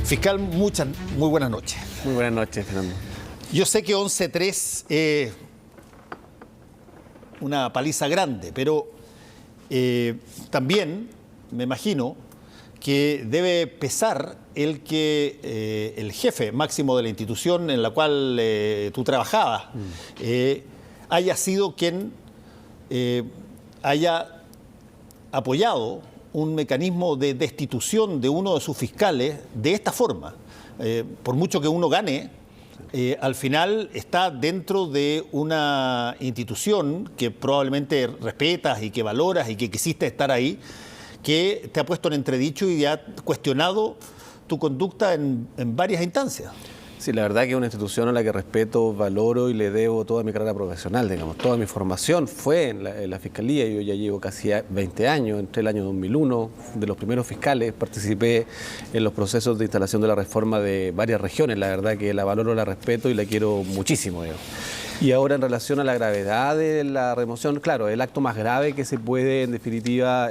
Fiscal, muy buenas noches. Muy buenas noches, Fernando. Yo sé que 11-3 es una paliza grande, pero también me imagino que debe pesar el que el jefe máximo de la institución en la cual tú trabajabas haya sido quien haya apoyado un mecanismo de destitución de uno de sus fiscales de esta forma. Por mucho que uno gane, al final está dentro de una institución que probablemente respetas y que valoras y que quisiste estar ahí, que te ha puesto en entredicho y ha cuestionado tu conducta en varias instancias. Sí, la verdad que es una institución a la que respeto, valoro y le debo toda mi carrera profesional, digamos. Toda mi formación fue en la Fiscalía. Yo ya llevo casi 20 años, entré el año 2001, de los primeros fiscales, participé en los procesos de instalación de la reforma de varias regiones. La verdad que la valoro, la respeto y la quiero muchísimo, digamos. Y ahora en relación a la gravedad de la remoción, claro, el acto más grave que se puede en definitiva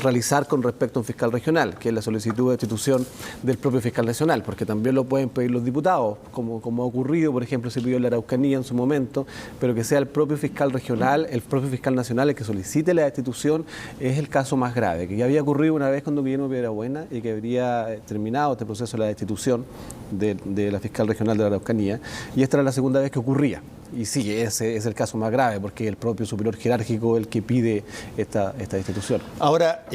realizar con respecto a un fiscal regional, que es la solicitud de destitución del propio fiscal nacional, porque también lo pueden pedir los diputados, como ha ocurrido, por ejemplo, se pidió en la Araucanía en su momento, pero que sea el propio fiscal regional, el propio fiscal nacional el que solicite la destitución, es el caso más grave, que ya había ocurrido una vez cuando Guillermo Piedrabuena y que habría terminado este proceso de la destitución de la fiscal regional de la Araucanía, y esta era la segunda vez que ocurría. Y sí, ese es el caso más grave, porque es el propio superior jerárquico el que pide esta destitución. Ahora,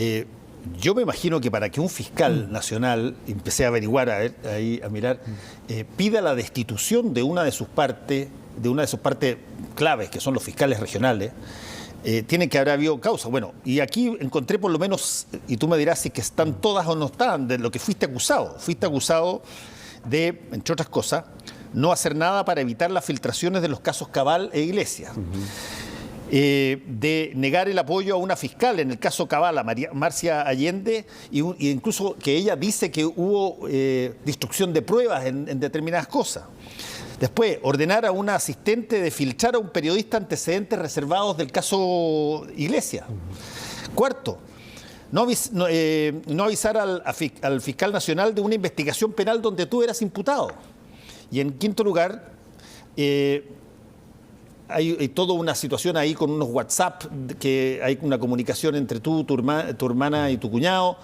yo me imagino que para que un fiscal nacional, empecé a averiguar, a mirar, pida la destitución de una de sus partes claves, que son los fiscales regionales, tiene que haber habido causa. Bueno, y aquí encontré por lo menos, y tú me dirás si que están todas o no están, de lo que fuiste acusado. Fuiste acusado de, entre otras cosas, no hacer nada para evitar las filtraciones de los casos Cabal e Iglesias. De negar el apoyo a una fiscal en el caso Cabal, a Marcia Allende, y incluso que ella dice que hubo destrucción de pruebas en determinadas cosas. Después, ordenar a una asistente de filtrar a un periodista antecedentes reservados del caso Iglesias. Cuarto, no avisar al fiscal nacional de una investigación penal donde tú eras imputado. Y en quinto lugar, hay toda una situación ahí con unos WhatsApp, que hay una comunicación entre tú, tu hermana y tu cuñado,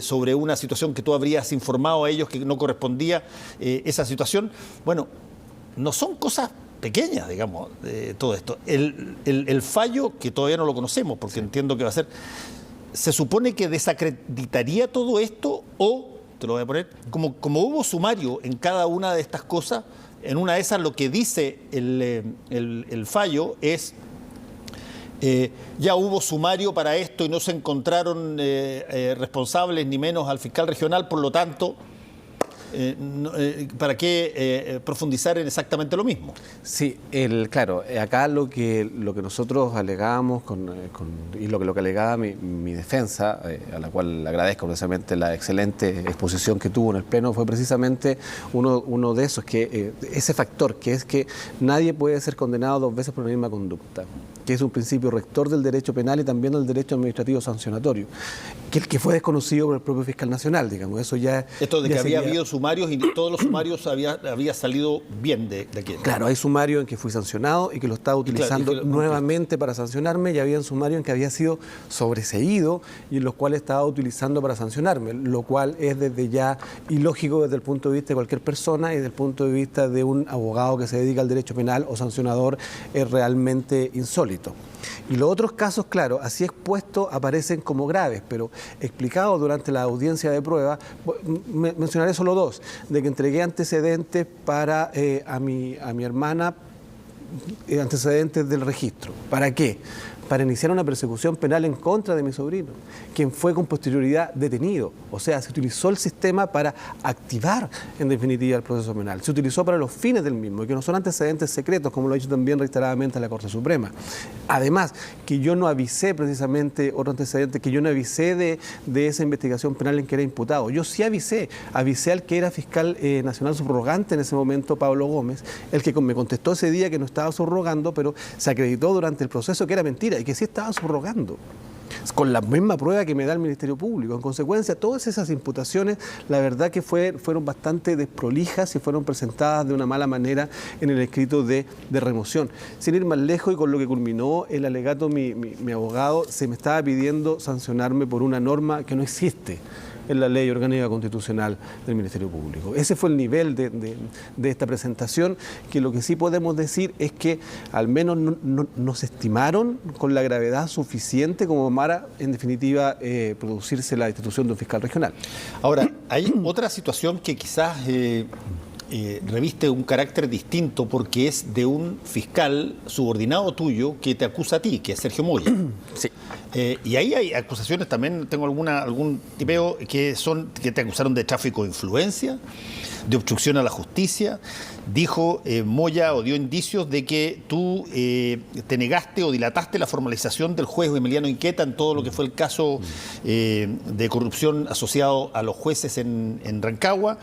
sobre una situación que tú habrías informado a ellos que no correspondía esa situación. Bueno, no son cosas pequeñas, digamos, todo esto. El fallo, que todavía no lo conocemos, porque entiendo que va a ser, se supone que desacreditaría todo esto o, te lo voy a poner, como hubo sumario en cada una de estas cosas, en una de esas lo que dice el fallo es ya hubo sumario para esto y no se encontraron responsables ni menos al fiscal regional, por lo tanto, ¿para qué profundizar en exactamente lo mismo? Sí, claro, acá lo que nosotros alegábamos y lo que alegaba mi defensa, a la cual le agradezco precisamente la excelente exposición que tuvo en el Pleno, fue precisamente uno de esos, que ese factor, que es que nadie puede ser condenado 2 veces por la misma conducta, que es un principio rector del derecho penal y también del derecho administrativo sancionatorio, que fue desconocido por el propio fiscal nacional, digamos. Eso ya... Esto de que había habido sumarios y todos los sumarios había salido bien de aquí. Claro, hay sumario en que fui sancionado y que lo estaba utilizando nuevamente para sancionarme, y había un sumario en que había sido sobreseído y en los cuales estaba utilizando para sancionarme, lo cual es desde ya ilógico desde el punto de vista de cualquier persona y desde el punto de vista de un abogado que se dedica al derecho penal o sancionador, es realmente insólito. Y los otros casos, claro, así expuestos aparecen como graves, pero explicados durante la audiencia de prueba, mencionaré solo 2, de que entregué antecedentes para a mi hermana, antecedentes del registro. ¿Para qué? Para iniciar una persecución penal en contra de mi sobrino, quien fue con posterioridad detenido. O sea, se utilizó el sistema para activar, en definitiva, el proceso penal. Se utilizó para los fines del mismo, y que no son antecedentes secretos, como lo ha dicho también reiteradamente la Corte Suprema. Además, que yo no avisé precisamente, otro antecedente, que yo no avisé de esa investigación penal en que era imputado. Yo sí avisé al que era fiscal nacional subrogante en ese momento, Pablo Gómez, el que me contestó ese día que no estaba subrogando, pero se acreditó durante el proceso que era mentira y que sí estaba subrogando. con la misma prueba que me da el Ministerio Público. En consecuencia, todas esas imputaciones, la verdad que fueron bastante desprolijas y fueron presentadas de una mala manera en el escrito de remoción. Sin ir más lejos y con lo que culminó el alegato, mi abogado se me estaba pidiendo sancionarme por una norma que no existe en la ley orgánica constitucional del Ministerio Público. Ese fue el nivel de esta presentación, que lo que sí podemos decir es que al menos no se estimaron con la gravedad suficiente como para, en definitiva, producirse la destitución de un fiscal regional. Ahora, hay otra situación que quizás reviste un carácter distinto, porque es de un fiscal subordinado tuyo que te acusa a ti, que es Sergio Moya. Sí. Y ahí hay acusaciones también, tengo algún tipeo que te acusaron de tráfico de influencia, de obstrucción a la justicia. Dijo Moya, o dio indicios de que tú te negaste o dilataste la formalización del juez Emiliano Inqueta en todo lo que fue el caso de corrupción asociado a los jueces en Rancagua,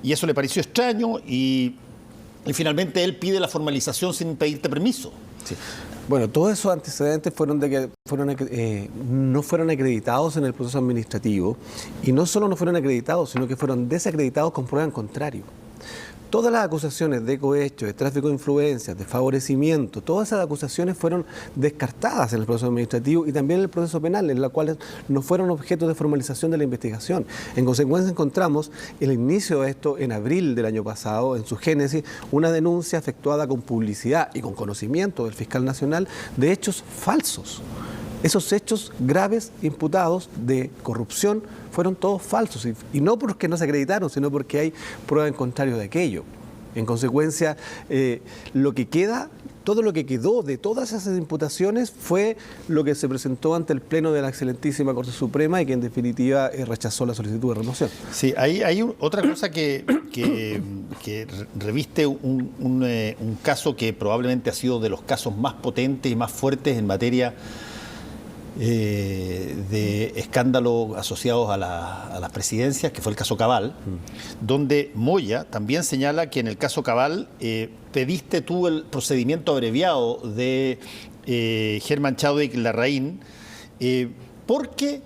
y eso le pareció extraño y finalmente él pide la formalización sin pedirte permiso. Sí. Bueno, todos esos antecedentes fueron de que no fueron acreditados en el proceso administrativo, y no solo no fueron acreditados, sino que fueron desacreditados con prueba en contrario. Todas las acusaciones de cohecho, de tráfico de influencias, de favorecimiento, todas esas acusaciones fueron descartadas en el proceso administrativo y también en el proceso penal, en las cuales no fueron objeto de formalización de la investigación. En consecuencia, encontramos el inicio de esto en abril del año pasado, en su génesis, una denuncia efectuada con publicidad y con conocimiento del fiscal nacional de hechos falsos. Esos hechos graves imputados de corrupción fueron todos falsos, y no porque no se acreditaron, sino porque hay prueba en contrario de aquello. En consecuencia, todo lo que quedó de todas esas imputaciones fue lo que se presentó ante el Pleno de la excelentísima Corte Suprema, y que en definitiva rechazó la solicitud de remoción. Sí, hay otra cosa que reviste un caso que probablemente ha sido de los casos más potentes y más fuertes en materia de escándalos asociados a las presidencias, que fue el caso Cabal, donde Moya también señala que en el caso Cabal pediste tú el procedimiento abreviado de Germán Chadwick Larraín, porque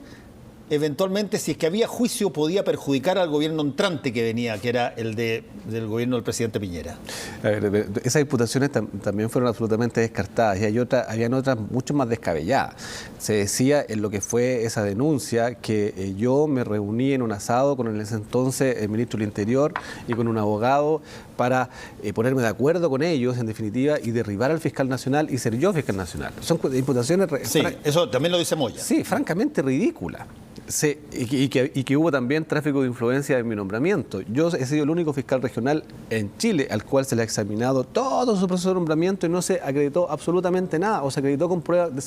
eventualmente, si es que había juicio, podía perjudicar al gobierno entrante que venía, que era el del gobierno del presidente Piñera. A ver, esas imputaciones también fueron absolutamente descartadas, y habían otras mucho más descabelladas. Se decía en lo que fue esa denuncia que yo me reuní en un asado con ese entonces el ministro del Interior y con un abogado para ponerme de acuerdo con ellos, en definitiva, y derribar al fiscal nacional y ser yo fiscal nacional. Son imputaciones... Sí, eso también lo dice Moya. Sí, francamente ridícula. Sí, y que hubo también tráfico de influencia en mi nombramiento. Yo he sido el único fiscal regional en Chile al cual se le ha examinado todo su proceso de nombramiento y no se acreditó absolutamente nada, o se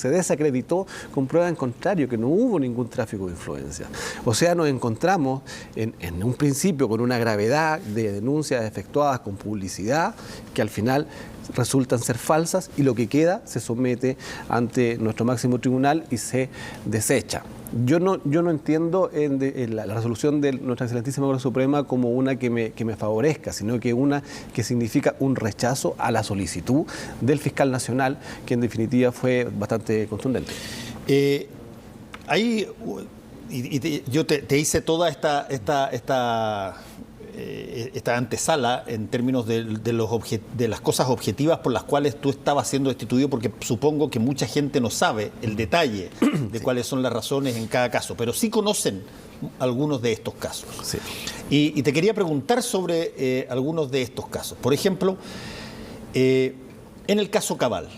desacreditó con prueba en contrario, que no hubo ningún tráfico de influencia. O sea, nos encontramos en un principio con una gravedad de denuncias efectuadas con publicidad que al final resultan ser falsas, y lo que queda se somete ante nuestro máximo tribunal y se desecha. Yo no entiendo la resolución de nuestra excelentísima Corte Suprema como una que me favorezca, sino que una que significa un rechazo a la solicitud del fiscal nacional, que en definitiva fue bastante contundente. Yo te hice toda esta antesala en términos de las cosas objetivas por las cuales tú estabas siendo destituido, porque supongo que mucha gente no sabe el detalle de cuáles son las razones en cada caso, pero sí conocen algunos de estos casos. Sí. Y te quería preguntar sobre algunos de estos casos. Por ejemplo, en el caso Cabal,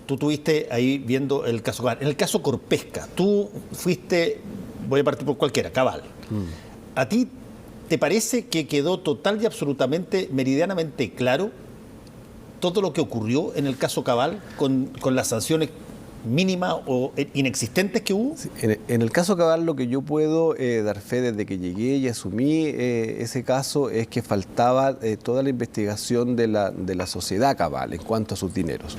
tú estuviste ahí viendo el caso Cabal. En el caso Corpesca, tú fuiste, voy a partir por cualquiera, Cabal. ¿A ti te parece que quedó total y absolutamente, meridianamente claro todo lo que ocurrió en el caso Cabal con las sanciones mínimas o inexistentes que hubo? Sí, en el caso Cabal, lo que yo puedo dar fe desde que llegué y asumí ese caso es que faltaba toda la investigación de la sociedad Cabal en cuanto a sus dineros.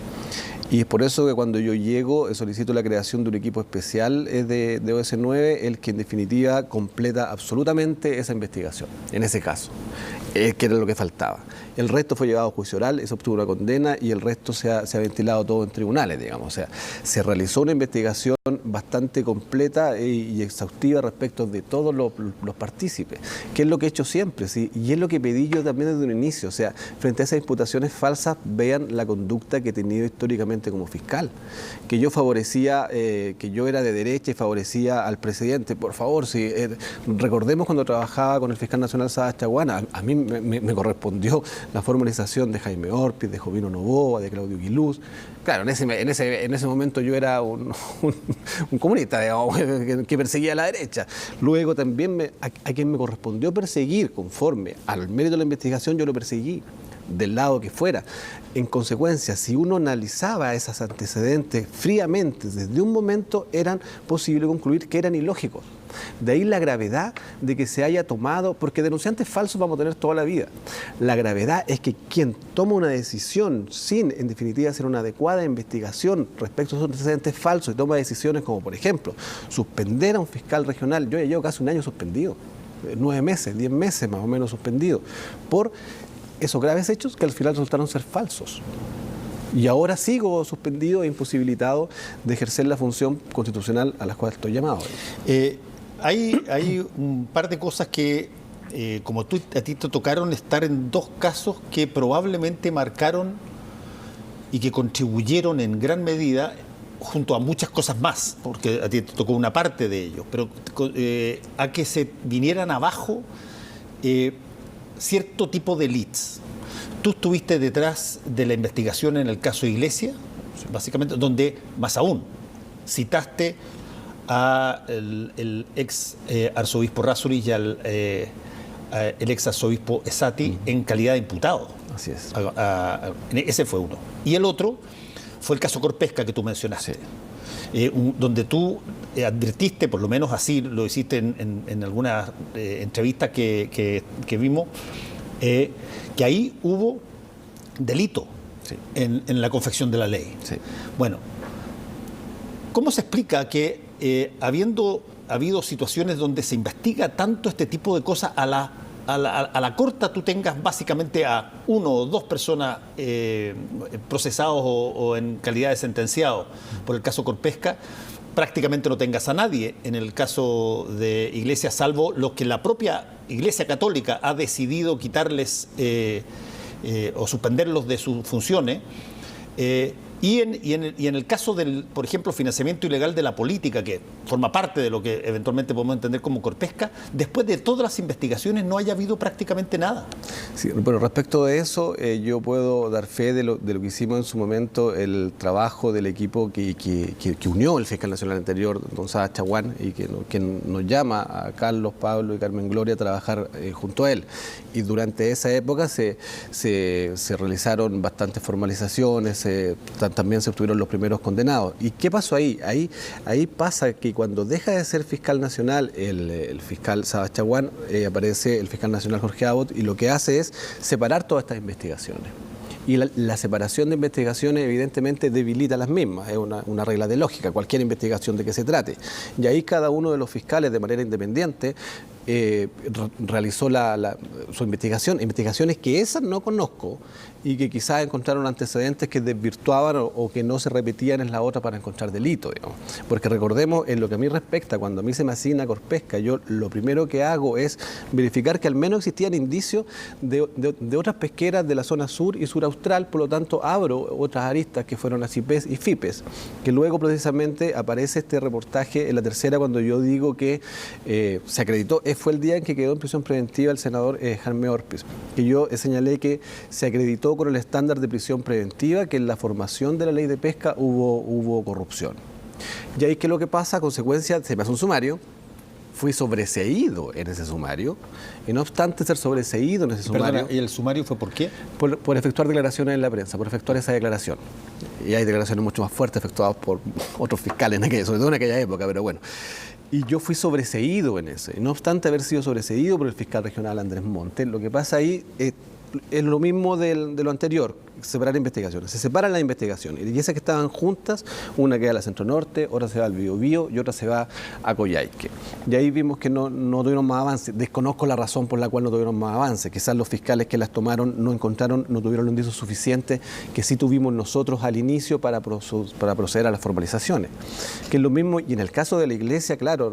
Y es por eso que cuando yo llego solicito la creación de un equipo especial de OS9, el que en definitiva completa absolutamente esa investigación, en ese caso, que era lo que faltaba. El resto fue llevado a juicio oral, se obtuvo una condena y el resto se ha ventilado todo en tribunales, digamos. O sea, se realizó una investigación bastante completa y exhaustiva respecto de todos los partícipes, que es lo que he hecho siempre, ¿sí? Y es lo que pedí yo también desde un inicio. O sea, frente a esas imputaciones falsas, vean la conducta que he tenido históricamente como fiscal. Que yo favorecía, que yo era de derecha y favorecía al presidente. Por favor, si recordemos cuando trabajaba con el fiscal nacional Sadas Chaguán, a mí me correspondió la formalización de Jaime Orpiz, de Jovino Novoa, de Claudio Guiluz. Claro, en ese momento yo era un comunista, digamos, que perseguía a la derecha. Luego también a quien me correspondió perseguir conforme al mérito de la investigación, yo lo perseguí del lado que fuera. En consecuencia, si uno analizaba esos antecedentes fríamente, desde un momento eran posible concluir que eran ilógicos. De ahí la gravedad de que se haya tomado, porque denunciantes falsos vamos a tener toda la vida. La gravedad es que quien toma una decisión sin, en definitiva, hacer una adecuada investigación respecto a esos antecedentes falsos y toma decisiones como, por ejemplo, suspender a un fiscal regional. Yo ya llevo casi un año suspendido, 9 meses, 10 meses más o menos suspendido, por esos graves hechos que al final resultaron ser falsos. Y ahora sigo suspendido e imposibilitado de ejercer la función constitucional a la cual estoy llamado. Hay un par de cosas que, como a ti te tocaron estar en 2 casos que probablemente marcaron y que contribuyeron en gran medida, junto a muchas cosas más, porque a ti te tocó una parte de ello, pero a que se vinieran abajo cierto tipo de leads. Tú estuviste detrás de la investigación en el caso Iglesia, básicamente, donde, más aún, citaste al ex arzobispo Errázuriz y al el ex arzobispo Esati en calidad de imputado. Así es. Ese fue uno. Y el otro fue el caso Corpesca que tú mencionaste. Sí. Donde tú advertiste, por lo menos así lo hiciste en algunas entrevistas que vimos, que ahí hubo delito, sí, en la confección de la ley. Sí. Bueno, ¿cómo se explica que habiendo habido situaciones donde se investiga tanto este tipo de cosas, a la corta tú tengas básicamente a 1 o 2 personas procesados o en calidad de sentenciados por el caso Corpesca, prácticamente no tengas a nadie en el caso de Iglesia, salvo los que la propia Iglesia Católica ha decidido quitarles o suspenderlos de sus funciones? Y en el caso del, por ejemplo, financiamiento ilegal de la política, que forma parte de lo que eventualmente podemos entender como Corpesca, después de todas las investigaciones no haya habido prácticamente nada. Sí, pero respecto de eso, yo puedo dar fe de lo que hicimos en su momento, el trabajo del equipo que unió el fiscal nacional anterior, don Sadas Chaguán, y que nos llama a Carlos, Pablo y Carmen Gloria a trabajar junto a él. Y durante esa época se realizaron bastantes formalizaciones, también se obtuvieron los primeros condenados. ¿Y qué pasó ahí? Ahí pasa que cuando deja de ser fiscal nacional el fiscal Sadas Chaguán, aparece el fiscal nacional Jorge Abbott y lo que hace es separar todas estas investigaciones. Y la separación de investigaciones evidentemente debilita las mismas, es una regla de lógica, cualquier investigación de que se trate. Y ahí cada uno de los fiscales de manera independiente realizó su investigaciones que esas no conozco y que quizás encontraron antecedentes que desvirtuaban o que no se repetían en la otra para encontrar delito, digamos. Porque recordemos, en lo que a mí respecta, cuando a mí se me asigna Corpesca, yo lo primero que hago es verificar que al menos existían indicios de otras pesqueras de la zona sur y sur austral, por lo tanto abro otras aristas que fueron las IPES y FIPES, que luego precisamente aparece este reportaje en la tercera cuando yo digo que se acreditó, fue el día en que quedó en prisión preventiva el senador Jaime Orpiz, que yo señalé que se acreditó con el estándar de prisión preventiva que en la formación de la ley de pesca hubo corrupción. Y ahí, ¿qué es lo que pasa? A consecuencia, se me hace un sumario, fui sobreseído en ese sumario, y no obstante ser sobreseído en ese sumario... Perdona, ¿y el sumario fue por qué? Por efectuar declaraciones en la prensa, por efectuar esa declaración. Y hay declaraciones mucho más fuertes efectuadas por otros fiscales, sobre todo en aquella época, pero bueno. Y yo fui sobreseído en ese. No obstante haber sido sobreseído por el fiscal regional Andrés Montes, lo que pasa ahí es lo mismo de lo anterior. separar investigaciones. Se separan las investigaciones. Y esas que estaban juntas, una queda a la Centro Norte, otra se va al Biobío y otra se va a Coyhaique. Y ahí vimos que no tuvieron más avance. Desconozco la razón por la cual no tuvieron más avance. Quizás los fiscales que las tomaron no tuvieron los indicios suficientes que sí tuvimos nosotros al inicio para proceder a las formalizaciones. Que es lo mismo, y en el caso de la Iglesia, claro,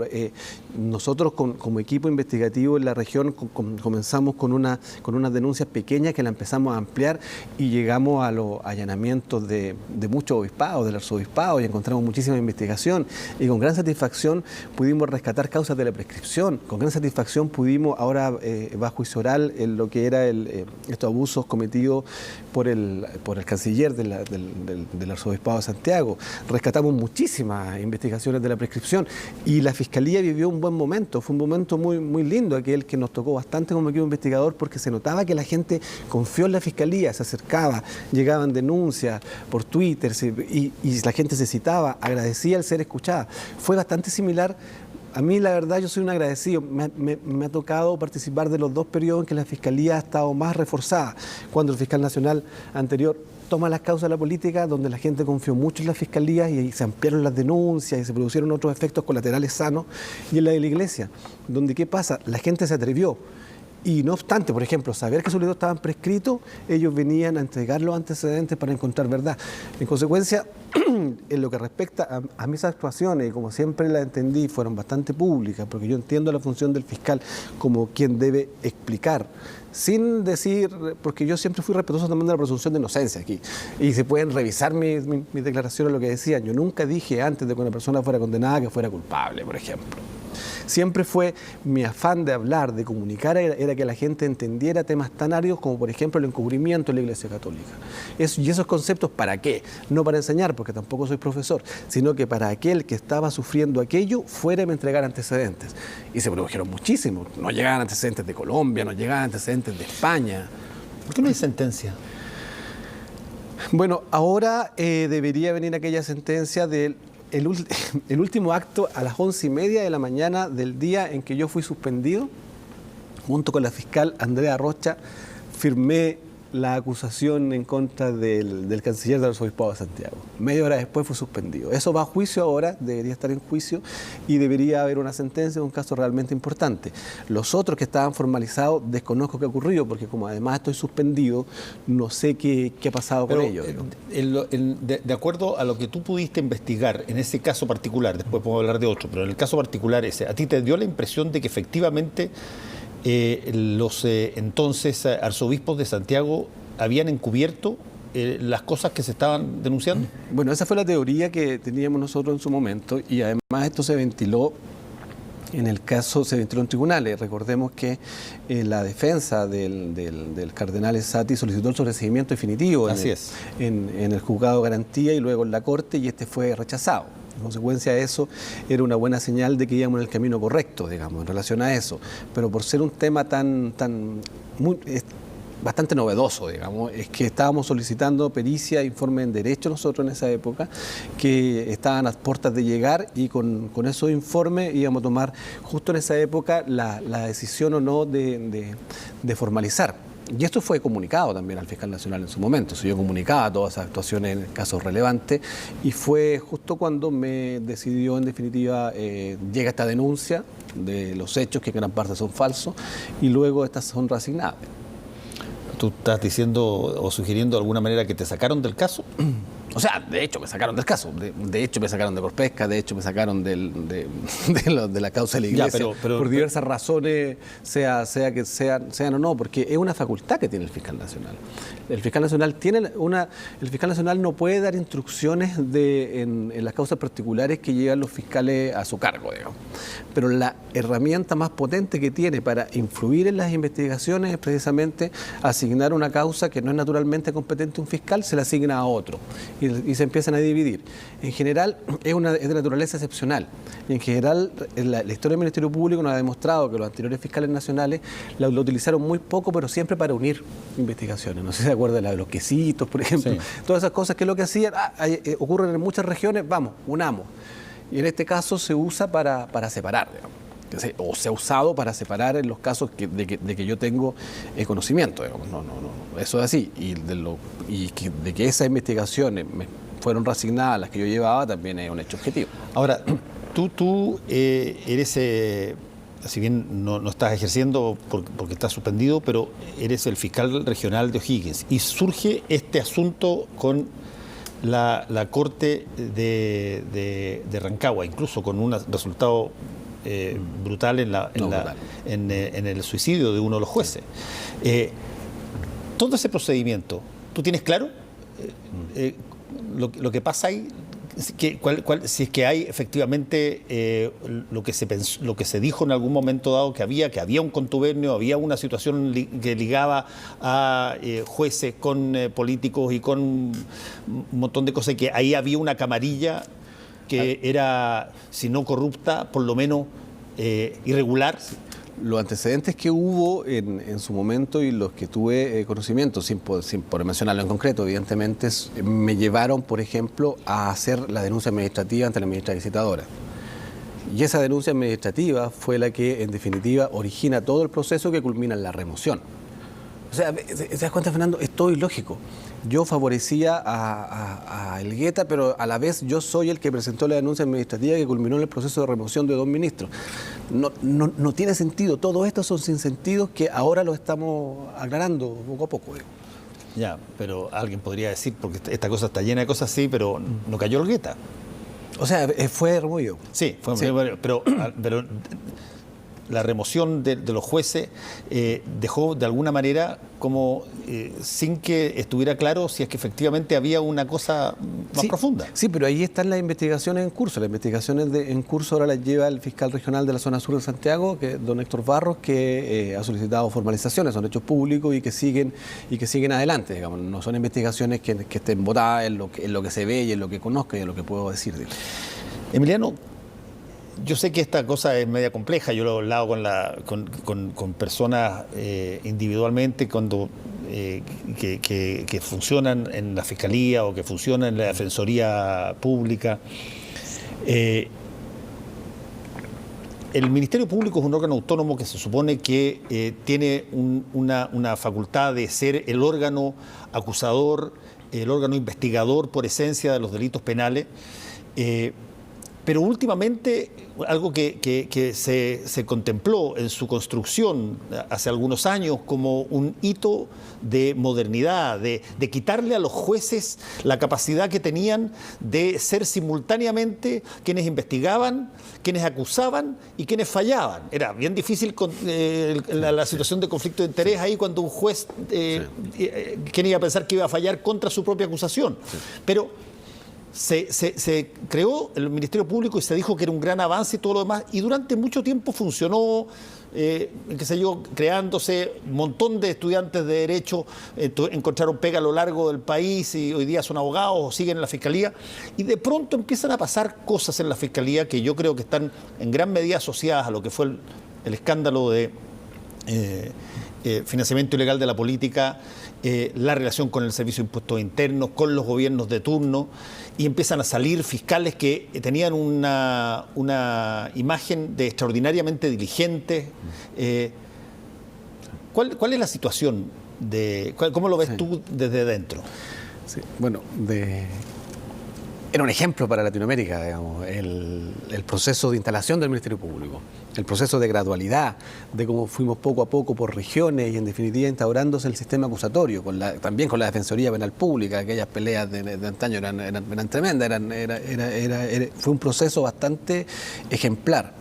nosotros como equipo investigativo en la región comenzamos con unas denuncias pequeñas que la empezamos a ampliar y llegamos a los allanamientos de muchos obispados, del arzobispado, y encontramos muchísima investigación y con gran satisfacción pudimos rescatar causas de la prescripción, con gran satisfacción pudimos ahora va a juicio oral en lo que era estos abusos cometidos por el canciller del arzobispado de Santiago. Rescatamos muchísimas investigaciones de la prescripción y la Fiscalía vivió un buen momento, fue un momento muy, muy lindo, aquel que nos tocó bastante como equipo investigador porque se notaba que la gente confió en la Fiscalía, se acercaba, llegaban denuncias por Twitter y la gente se citaba, agradecía el ser escuchada. Fue bastante similar. A mí, la verdad, yo soy un agradecido. Me ha tocado participar de los dos periodos en que la Fiscalía ha estado más reforzada. Cuando el fiscal nacional anterior toma las causas de la política, donde la gente confió mucho en la Fiscalía y se ampliaron las denuncias y se produjeron otros efectos colaterales sanos. Y en la de la Iglesia, donde, ¿qué pasa? La gente se atrevió. Y no obstante, por ejemplo, saber que sus delitos estaban prescritos, ellos venían a entregar los antecedentes para encontrar verdad. En consecuencia, en lo que respecta a mis actuaciones, y como siempre las entendí, fueron bastante públicas, porque yo entiendo la función del fiscal como quien debe explicar, sin decir, porque yo siempre fui respetuoso también de la presunción de inocencia aquí, y se pueden revisar mis declaraciones, lo que decían. Yo nunca dije antes de que una persona fuera condenada que fuera culpable, por ejemplo. Siempre fue mi afán de hablar, de comunicar, era que la gente entendiera temas tan áridos como, por ejemplo, el encubrimiento en la Iglesia Católica. Y esos conceptos, ¿para qué? No para enseñar, porque tampoco soy profesor, sino que para aquel que estaba sufriendo aquello, fuera y me entregara antecedentes. Y se produjeron muchísimos. No llegaban antecedentes de Colombia, no llegaban antecedentes de España. ¿Por qué no hay sentencia? Bueno, ahora debería venir aquella sentencia del... El último acto a las 11:30 de la mañana del día en que yo fui suspendido, junto con la fiscal Andrea Rocha, firmé la acusación en contra del canciller del arzobispado de Santiago. Media hora después fue suspendido. Eso va a juicio ahora, debería estar en juicio y debería haber una sentencia de un caso realmente importante. Los otros que estaban formalizados desconozco qué ha ocurrido, porque como además estoy suspendido, no sé qué ha pasado con ellos. De acuerdo a lo que tú pudiste investigar en ese caso particular, después podemos hablar de otro, pero en el caso particular ese, ¿a ti te dio la impresión de que efectivamente los entonces arzobispos de Santiago habían encubierto las cosas que se estaban denunciando? Bueno, esa fue la teoría que teníamos nosotros en su momento y además esto se ventiló en el caso, se ventiló en tribunales. Recordemos que la defensa del cardenal Esati solicitó el sobreseimiento definitivo en el juzgado de garantía y luego en la corte y este fue rechazado. En consecuencia de eso, era una buena señal de que íbamos en el camino correcto, digamos, en relación a eso. Pero por ser un tema bastante novedoso, digamos, es que estábamos solicitando pericia, informe en derecho nosotros en esa época, que estaban a puertas de llegar y con esos informes íbamos a tomar justo en esa época la decisión o no de formalizar. Y esto fue comunicado también al fiscal nacional en su momento. Yo comunicaba todas esas actuaciones en casos relevantes y fue justo cuando me decidió, en definitiva, llega esta denuncia de los hechos que en gran parte son falsos y luego estas son reasignadas. ¿Tú estás diciendo o sugiriendo de alguna manera que te sacaron del caso? O sea, de hecho me sacaron del caso, de hecho me sacaron de Corpesca, de hecho me sacaron de la causa de la Iglesia, pero por diversas razones, sean o no, porque es una facultad que tiene el fiscal nacional. El fiscal nacional no puede dar instrucciones en las causas particulares que llevan los fiscales a su cargo, digamos. Pero la herramienta más potente que tiene para influir en las investigaciones es precisamente asignar una causa que no es naturalmente competente un fiscal, se la asigna a otro. Y se empiezan a dividir. En general es de naturaleza excepcional. Y en general la historia del Ministerio Público nos ha demostrado que los anteriores fiscales nacionales lo utilizaron muy poco, pero siempre para unir investigaciones. No sé si se acuerda de la de los quesitos, por ejemplo. Sí. Todas esas cosas que es lo que hacían, ocurren en muchas regiones, vamos, unamos. Y en este caso se usa para separar, digamos. o se ha usado para separar en los casos de que yo tengo conocimiento. Digamos. No, eso es así. Y de que esas investigaciones fueron reasignadas a las que yo llevaba también es un hecho objetivo. Ahora, tú eres, si bien no estás ejerciendo porque estás suspendido, pero eres el fiscal regional de O'Higgins. Y surge este asunto con la Corte de Rancagua, incluso con un resultado brutal en el suicidio de uno de los jueces. Todo ese procedimiento, ¿tú tienes claro lo que pasa ahí? Si es que hay efectivamente lo que se dijo en algún momento dado, que había un contubernio, había una situación que ligaba a jueces con políticos y con un montón de cosas, que ahí había una camarilla que era, si no corrupta, por lo menos irregular. Los antecedentes que hubo en su momento y los que tuve conocimiento, sin por mencionarlo en concreto, evidentemente, me llevaron, por ejemplo, a hacer la denuncia administrativa ante la ministra visitadora. Y esa denuncia administrativa fue la que, en definitiva, origina todo el proceso que culmina en la remoción. O sea, ¿te das cuenta, Fernando? Es todo ilógico. Yo favorecía a Elgueta, pero a la vez yo soy el que presentó la denuncia administrativa que culminó en el proceso de remoción de 2 ministros. No tiene sentido. Todos estos son sinsentidos que ahora lo estamos aclarando poco a poco. Ya, pero alguien podría decir, porque esta cosa está llena de cosas así, pero no cayó Elgueta. O sea, fue removido. Sí, pero la remoción de los jueces dejó de alguna manera como sin que estuviera claro si es que efectivamente había una cosa más profunda. Sí, pero ahí están las investigaciones en curso. Las investigaciones en curso ahora las lleva el fiscal regional de la zona sur de Santiago, don Héctor Barros, que ha solicitado formalizaciones, son hechos públicos y que siguen adelante. Digamos. No son investigaciones que estén botadas en lo que se ve y en lo que conozco y en lo que puedo decir. Digamos. Emiliano, yo sé que esta cosa es media compleja, yo lo he hablado con personas individualmente que funcionan en la Fiscalía o que funcionan en la Defensoría Pública. El Ministerio Público es un órgano autónomo que se supone que tiene una facultad de ser el órgano acusador, el órgano investigador por esencia de los delitos penales. Pero últimamente, algo que se contempló en su construcción hace algunos años como un hito de modernidad, de quitarle a los jueces la capacidad que tenían de ser simultáneamente quienes investigaban, quienes acusaban y quienes fallaban. Era bien difícil la situación de conflicto de interés ahí cuando un juez, ¿quién iba a pensar que iba a fallar contra su propia acusación? Pero se creó el Ministerio Público y se dijo que era un gran avance y todo lo demás, y durante mucho tiempo funcionó, creándose un montón de estudiantes de Derecho, encontraron pega a lo largo del país y hoy día son abogados o siguen en la Fiscalía, y de pronto empiezan a pasar cosas en la Fiscalía que yo creo que están en gran medida asociadas a lo que fue el escándalo de financiamiento ilegal de la política, la relación con el Servicio de Impuestos Internos, con los gobiernos de turno, y empiezan a salir fiscales que tenían una imagen de extraordinariamente diligentes. ¿Cuál es la situación? ¿Cómo lo ves tú desde dentro? Sí, bueno, era un ejemplo para Latinoamérica, digamos, el proceso de instalación del Ministerio Público, el proceso de gradualidad, de cómo fuimos poco a poco por regiones y en definitiva instaurándose el sistema acusatorio, también con la Defensoría Penal Pública. Aquellas peleas de antaño eran tremendas, fue un proceso bastante ejemplar.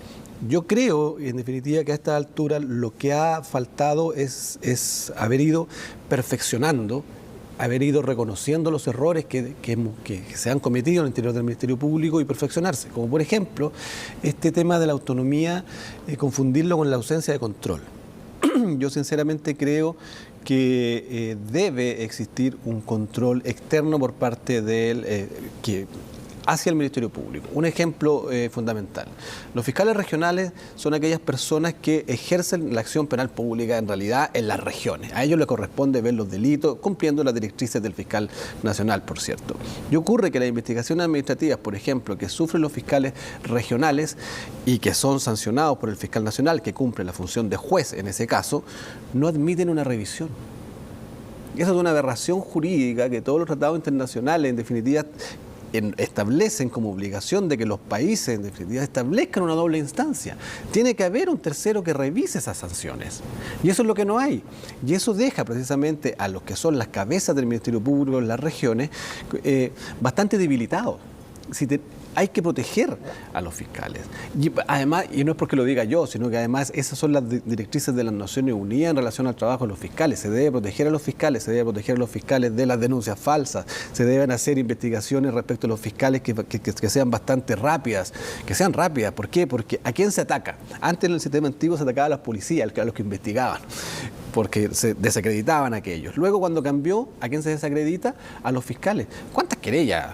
Yo creo, en definitiva, que a esta altura lo que ha faltado es haber ido perfeccionando, haber ido reconociendo los errores que se han cometido en el interior del Ministerio Público y perfeccionarse. Como por ejemplo, este tema de la autonomía, confundirlo con la ausencia de control. Yo sinceramente creo que debe existir un control externo por parte de él, que hacia el Ministerio Público. Un ejemplo fundamental. Los fiscales regionales son aquellas personas que ejercen la acción penal pública en realidad en las regiones. A ellos les corresponde ver los delitos, cumpliendo las directrices del fiscal nacional, por cierto. Y ocurre que las investigaciones administrativas, por ejemplo, que sufren los fiscales regionales y que son sancionados por el fiscal nacional, que cumple la función de juez en ese caso, no admiten una revisión. Esa es una aberración jurídica que todos los tratados internacionales, en definitiva, establecen como obligación de que los países, en definitiva, establezcan una doble instancia. Tiene que haber un tercero que revise esas sanciones. Y eso es lo que no hay. Y eso deja precisamente a los que son las cabezas del Ministerio Público en las regiones bastante debilitados. Hay que proteger a los fiscales. Y además, y no es porque lo diga yo, sino que además esas son las directrices de las Naciones Unidas en relación al trabajo de los fiscales. Se debe proteger a los fiscales, se debe proteger a los fiscales de las denuncias falsas, se deben hacer investigaciones respecto a los fiscales que sean bastante rápidas, que sean rápidas. ¿Por qué? Porque ¿a quién se ataca? Antes en el sistema antiguo se atacaba a las policías, a los que investigaban, porque se desacreditaban a aquellos. Luego, cuando cambió, ¿a quién se desacredita? A los fiscales. ¿Cuántas querellas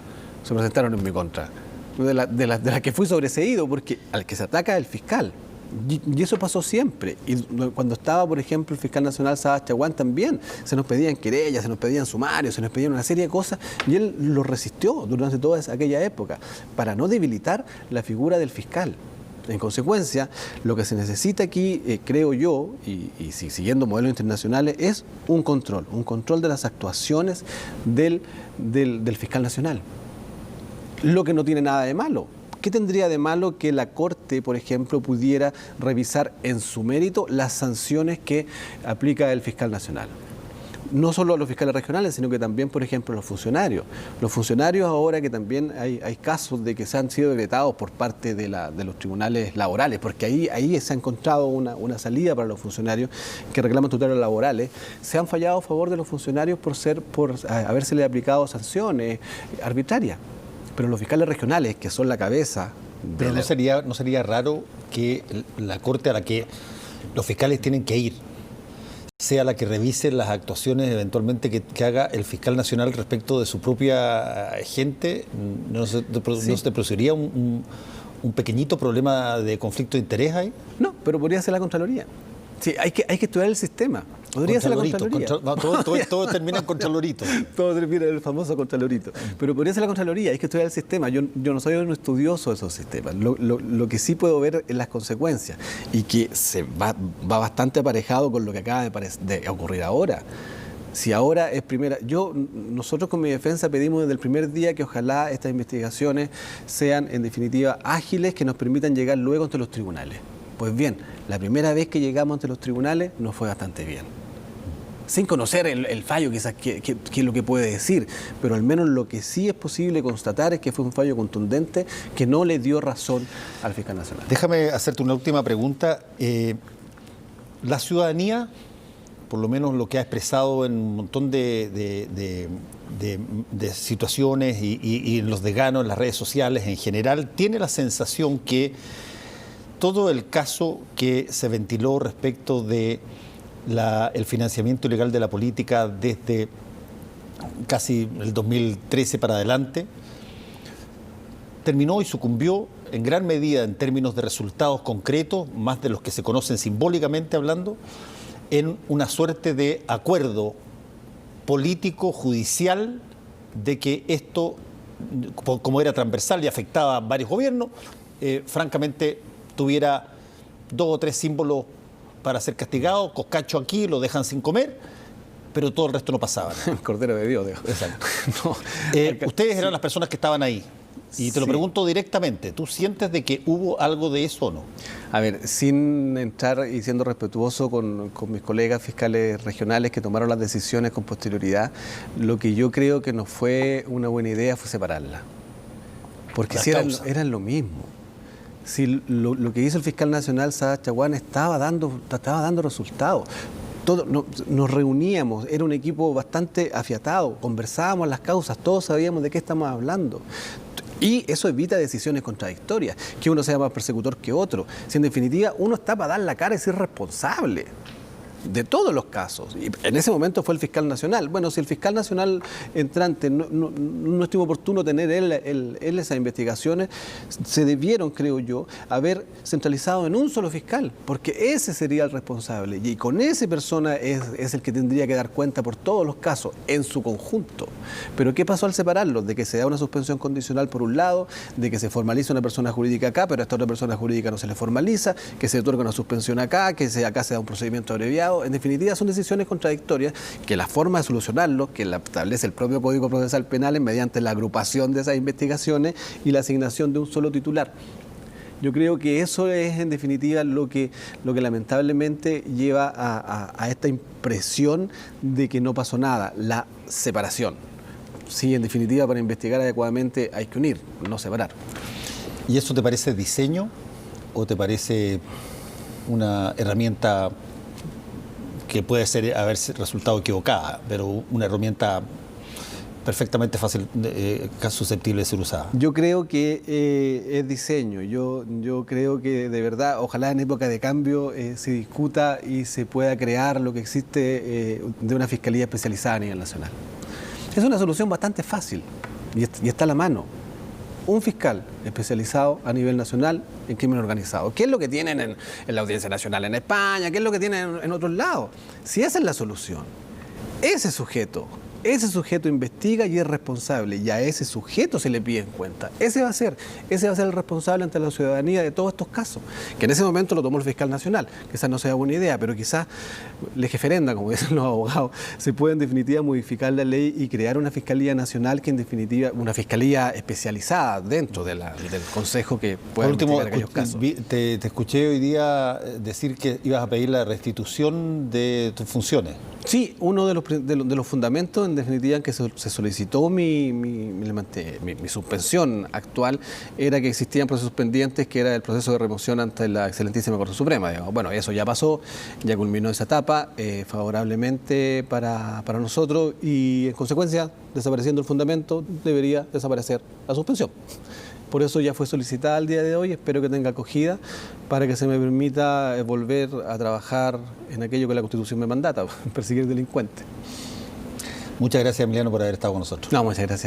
se presentaron en mi contra? De la que fui sobreseído, porque al que se ataca es el fiscal. Y eso pasó siempre. Y cuando estaba, por ejemplo, el fiscal nacional Sadas Chaguán también, se nos pedían querellas, se nos pedían sumarios, se nos pedían una serie de cosas, y él lo resistió durante toda aquella época, para no debilitar la figura del fiscal. En consecuencia, lo que se necesita aquí, creo yo, y siguiendo modelos internacionales, es un control de las actuaciones del fiscal nacional. Lo que no tiene nada de malo. ¿Qué tendría de malo que la Corte, por ejemplo, pudiera revisar en su mérito las sanciones que aplica el fiscal nacional? No solo a los fiscales regionales, sino que también, por ejemplo, a los funcionarios. Los funcionarios ahora que también hay casos de que se han sido decretados por parte de los tribunales laborales, porque ahí se ha encontrado una salida para los funcionarios que reclaman tutores laborales. Se han fallado a favor de los funcionarios por habérsele aplicado sanciones arbitrarias. Pero los fiscales regionales, que son la cabeza... Pero no sería raro que la Corte a la que los fiscales tienen que ir sea la que revise las actuaciones eventualmente que haga el fiscal nacional respecto de su propia gente. ¿No se te produciría un pequeñito problema de conflicto de interés ahí? No, pero podría ser la Contraloría. Sí, hay que estudiar el sistema. Podría ser la Contraloría. Todo termina en Contralorito. Todo termina en el famoso Contralorito. Pero podría ser la Contraloría, hay que estudiar el sistema. Yo no soy un estudioso de esos sistemas. Lo que sí puedo ver es las consecuencias y que se va bastante aparejado con lo que acaba de ocurrir ahora. Si ahora es nosotros con mi defensa pedimos desde el primer día que ojalá estas investigaciones sean en definitiva ágiles, que nos permitan llegar luego ante los tribunales. Pues bien, la primera vez que llegamos ante los tribunales nos fue bastante bien. Sin conocer el fallo quizás qué es lo que puede decir, pero al menos lo que sí es posible constatar es que fue un fallo contundente que no le dio razón al fiscal nacional. Déjame hacerte una última pregunta. La ciudadanía, por lo menos lo que ha expresado en un montón de situaciones y en los desganos, en las redes sociales en general, tiene la sensación que todo el caso que se ventiló respecto de el financiamiento ilegal de la política desde casi el 2013 para adelante terminó y sucumbió en gran medida en términos de resultados concretos, más de los que se conocen simbólicamente hablando, en una suerte de acuerdo político, judicial, de que esto, como era transversal y afectaba a varios gobiernos, francamente tuviera 2 o 3 símbolos para ser castigado, coscacho aquí, lo dejan sin comer, pero todo el resto no pasaba. El Cordero de Dios, digo. Exacto. Ustedes eran las personas que estaban ahí. Y te lo pregunto directamente, ¿tú sientes de que hubo algo de eso o no? A ver, sin entrar y siendo respetuoso con mis colegas fiscales regionales que tomaron las decisiones con posterioridad, lo que yo creo que no fue una buena idea fue separarla. Porque si eran lo mismo. Si lo que hizo el fiscal nacional Sadas Chaguán estaba dando resultados. Nos reuníamos, era un equipo bastante afiatado, conversábamos las causas, todos sabíamos de qué estamos hablando. Y eso evita decisiones contradictorias, que uno sea más persecutor que otro. Si en definitiva uno está para dar la cara y ser responsable. de todos los casos. Y en ese momento fue el fiscal nacional. Bueno, si el fiscal nacional entrante no estuvo oportuno tener él esas investigaciones, se debieron, creo yo, haber centralizado en un solo fiscal, porque ese sería el responsable. Y con esa persona es el que tendría que dar cuenta por todos los casos, en su conjunto. Pero ¿qué pasó al separarlos? De que se da una suspensión condicional por un lado, de que se formaliza una persona jurídica acá, pero a esta otra persona jurídica no se le formaliza, que se otorga una suspensión acá, que acá se da un procedimiento abreviado. En definitiva, son decisiones contradictorias que la forma de solucionarlo, que la establece el propio Código Procesal Penal, es mediante la agrupación de esas investigaciones y la asignación de un solo titular. Yo creo que eso es, en definitiva, lo que lamentablemente lleva a esta impresión de que no pasó nada, la separación. Sí, en definitiva, para investigar adecuadamente hay que unir, no separar. ¿Y eso te parece diseño o te parece una herramienta que puede haber resultado equivocada, pero una herramienta perfectamente fácil, susceptible de ser usada? Yo creo que es diseño. Yo creo que de verdad, ojalá en época de cambio se discuta y se pueda crear lo que existe de una fiscalía especializada a nivel nacional. Es una solución bastante fácil y está a la mano. Un fiscal especializado a nivel nacional en crimen organizado. ¿Qué es lo que tienen en la Audiencia Nacional en España? ¿Qué es lo que tienen en otros lados? Si esa es la solución, ese sujeto investiga y es responsable, y a ese sujeto se le pide en cuenta. Ese va a ser el responsable ante la ciudadanía de todos estos casos, que en ese momento lo tomó el fiscal nacional. Quizás no sea buena idea, pero quizás lege ferenda, como dicen los abogados, se puede en definitiva modificar la ley y crear una fiscalía nacional que en definitiva, una fiscalía especializada dentro del Consejo que pueda investigar aquellos casos. Te escuché hoy día decir que ibas a pedir la restitución de tus funciones. Sí, uno de los fundamentos, en definitiva, en que se solicitó mi suspensión actual era que existían procesos pendientes, que era el proceso de remoción ante la excelentísima Corte Suprema. Digamos. Bueno, eso ya pasó, ya culminó esa etapa favorablemente para nosotros y, en consecuencia, desapareciendo el fundamento, debería desaparecer la suspensión. Por eso ya fue solicitada el día de hoy, espero que tenga acogida para que se me permita volver a trabajar en aquello que la Constitución me mandata, perseguir delincuentes. Muchas gracias, Emiliano, por haber estado con nosotros. No, muchas gracias.